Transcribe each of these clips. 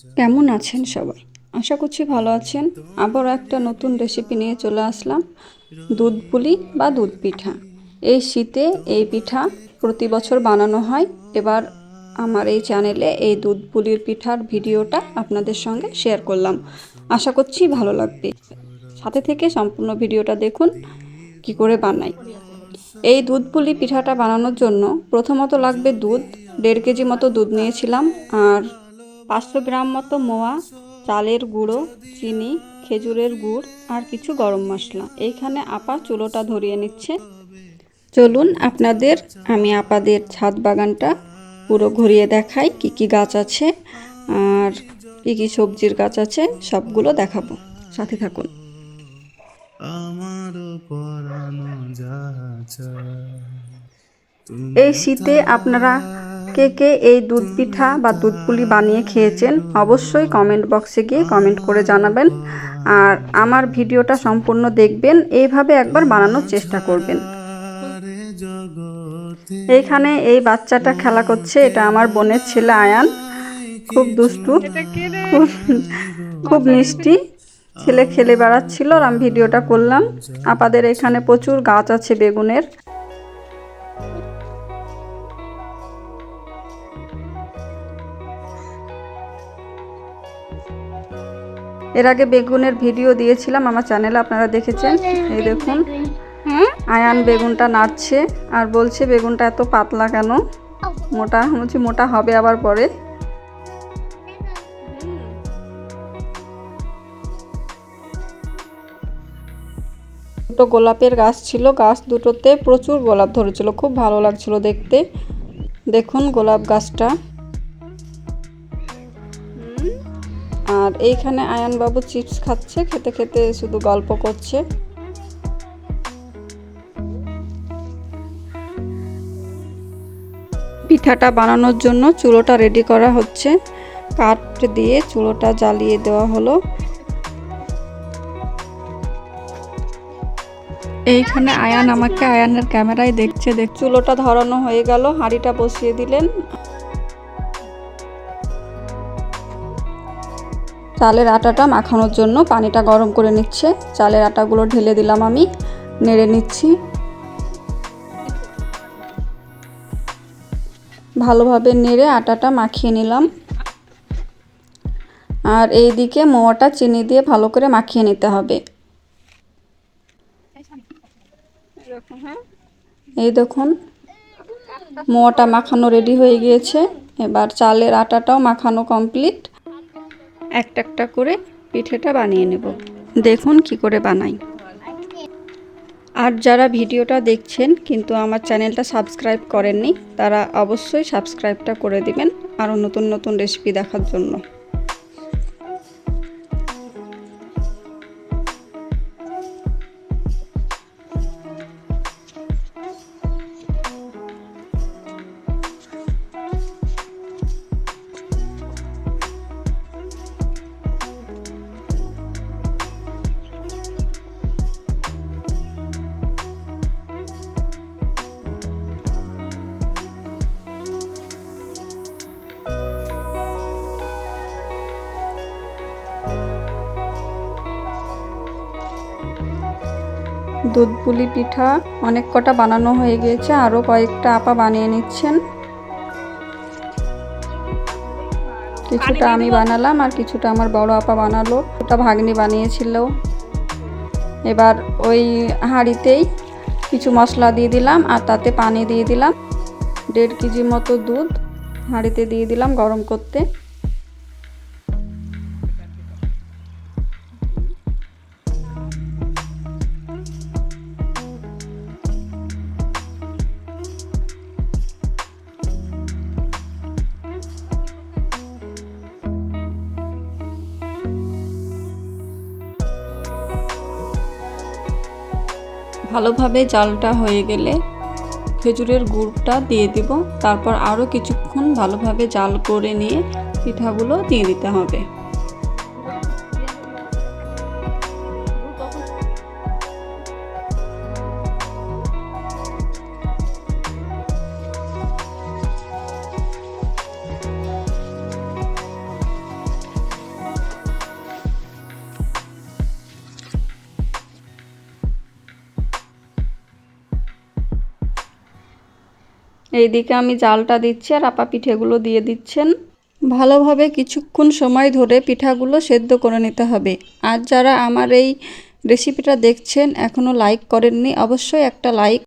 কেমন আছেন সবাই? আশা করছি ভালো আছেন। আবারও একটা নতুন রেসিপি নিয়ে চলে আসলাম, দুধ পুলি বা দুধ পিঠা। এই শীতে এই পিঠা প্রতি বছর বানানো হয়। এবার আমার এই চ্যানেলে এই দুধ পুলির পিঠার ভিডিওটা আপনাদের সঙ্গে শেয়ার করলাম। আশা করছি ভালো লাগবে। সাথে থেকে সম্পূর্ণ ভিডিওটা দেখুন কি করে বানাই। এই দুধ পুলি পিঠাটা বানানোর জন্য প্রথমত লাগবে দুধ। 1.5 কেজি মতো দুধ নিয়েছিলাম, আর 500 গ্রাম মতো মোয়া, চালের গুঁড়ো, চিনি, খেজুরের গুড় আর কিছু গরম মশলা। এইখানে আপা চুলোটা ধরিয়ে নিচ্ছে। চলুন আমি আপাদের ছাদ বাগানটা পুরো ঘুরিয়ে দেখাই, কি কি গাছ আছে আর কি কি সবজির গাছ আছে সবগুলো দেখাবো। সাথে থাকুন। এই শীতে আপনারা কে কে এই দুধ পিঠা বা দুধ পুলি বানিয়ে খেয়েছেন অবশ্যই কমেন্ট বক্সে গিয়ে কমেন্ট করে জানাবেন। আর আমার ভিডিওটা সম্পূর্ণ দেখবেন, এইভাবে একবার বানানোর চেষ্টা করবেন। এইখানে এই বাচ্চাটা খেলা করছে, এটা আমার বোনের ছেলে আয়ান। খুব দুষ্টু, খুব খুব মিষ্টি ছেলে, খেলে বেড়াচ্ছিল আর আমি ভিডিওটা করলাম। আপাদের এখানে প্রচুর গাছ আছে বেগুনের। এর আগে বেগুনের ভিডিও দিয়েছিলাম আমার চ্যানেলে, আপনারা দেখেছেন। এই দেখুন আয়ান বেগুনটা নাড়ছে আর বলছে বেগুনটা এত পাতলা কেন, মোটা বলছি মোটা হবে আবার পরে। দুটো গোলাপের গাছ ছিল, গাছ দুটোতে প্রচুর গোলাপ ধরেছিল, খুব ভালো লাগছিল দেখতে। দেখুন গোলাপ গাছটা। আর এইখানে আয়ান বাবু চিপস খাচ্ছে, খেতে খেতে শুধু গল্প করছে। পিঠাটা বানানোর জন্য চুলোটা রেডি করা হচ্ছে। কাঠ দিয়ে চুলোটা জ্বালিয়ে দেওয়া হলো। এইখানে আয়ান আমাকে আয়ানের ক্যামেরায় দেখছে। চুলোটা ধরানো হয়ে গেল, হাঁড়িটা বসিয়ে দিলেন। চালের আটাটা মাখানোর জন্য পানিটা গরম করে নিচ্ছে। চালের আটাগুলো ঢেলে দিলাম, আমি নেড়ে নিচ্ছি। ভালোভাবে নেড়ে আটাটা মাখিয়ে নিলাম। আর এইদিকে মোয়াটা চিনি দিয়ে ভালো করে মাখিয়ে নিতে হবে। এই দেখুন মোয়াটা মাখানো রেডি হয়ে গিয়েছে। এবার চালের আটাটাও মাখানো কমপ্লিট। একটা একটা করে পিঠেটা বানিয়ে নেব। দেখুন কি করে বানাই। আর যারা ভিডিওটা দেখছেন কিন্তু আমার চ্যানেলটা সাবস্ক্রাইব করেননি, তারা অবশ্যই সাবস্ক্রাইবটা করে দিবেন আরও নতুন নতুন রেসিপি দেখার জন্য। দুধ পুলি পিঠা অনেক কটা বানানো হয়ে গিয়েছে, আরও কয়েকটা আপা বানিয়ে নিচ্ছেন। কিছুটা আমি বানালাম আর কিছুটা আমার বড় আপা বানালো, ওটা ভাগ্নি বানিয়েছিল। এবার ওই হাঁড়িতেই কিছু মশলা দিয়ে দিলাম আর তাতে পানি দিয়ে দিলাম। 1.5 কেজি মতো দুধ হাঁড়িতে দিয়ে দিলাম গরম করতে। ভালোভাবে জালটা হয়ে গেলে খেজুরের গুড়টা দিয়ে দিব। তারপর আরও কিছুক্ষণ ভালোভাবে জাল করে নিয়ে পিঠাগুলো দিয়ে দিতে হবে। এইদিকে আমি জালটা দিচ্ছি আর আপা পিঠেগুলো দিয়ে দিচ্ছেন। ভালোভাবে কিছুক্ষণ সময় ধরে পিঠাগুলো সেদ্ধ করে নিতে হবে। আর যারা আমার এই রেসিপিটা দেখছেন এখনো লাইক করেননি, অবশ্যই একটা লাইক।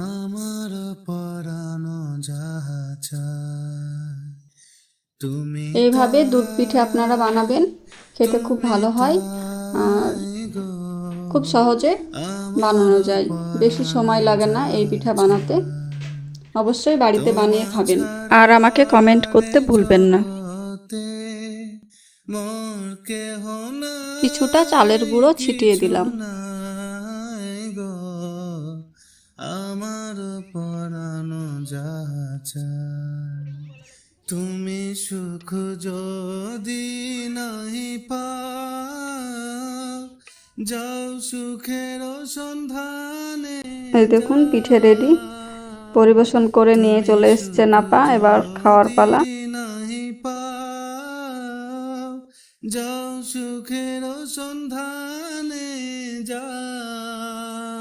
আমার পরানো যাহা চায় তুমি এইভাবে দুধ পিঠে তাই, আপনারা বানাবেন, খেতে খুব তুমি ভালো হয় আর তাই গো, খুব সহজে বানানো আমার যায়। বেশি পরানো সময় লাগে না এই যাহা পিঠা বানাতে। চায় অবশ্যই বাড়িতে বানিয়ে তোমার খাবেন ছাড়া আর আমাকে কমেন্ট করতে ভুলবেন না। জগতে মোর কেহ কিছুটা নাই, চালের গুঁড়ো ছিটিয়ে কিছু দিলাম। নাই গো, আমার পরানো যাহা চায় তুমি সুখ যদি নাহি পাও, যাও সুখের সন্ধানে এই দেখুন পিঠে রেডি, যাও, পরিবেশন করে নিয়ে তুমি চলে এসছেন সুখ আপা, এবার খাওয়ার যদি পালা। নাহি পাও, যাও সুখের সন্ধানে যাও,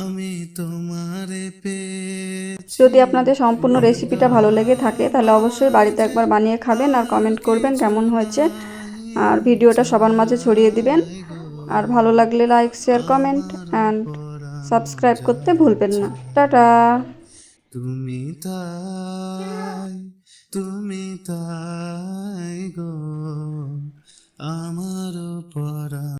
আমি তোমারে পেয়েছি যদি আপনাদের সম্পূর্ণ রেসিপিটা ভালো লেগে থাকে তাহলে অবশ্যই বাড়িতে হৃদয়ে, একবার বানিয়ে খাবেন আর আর কমেন্ট করবেন কিছু কেমন হয়েছে। নাই, আর ভিডিওটা সবার মাঝে ছড়িয়ে দিবেন। নাই গো, আর ভালো লাগলে লাইক, শেয়ার, কমেন্ট আমার অ্যান্ড পরানো সাবস্ক্রাইব করতে ভুলবেন না। যাহা টাটা। তুমি তাই, তুমি তাই গো, আমার পরাণ।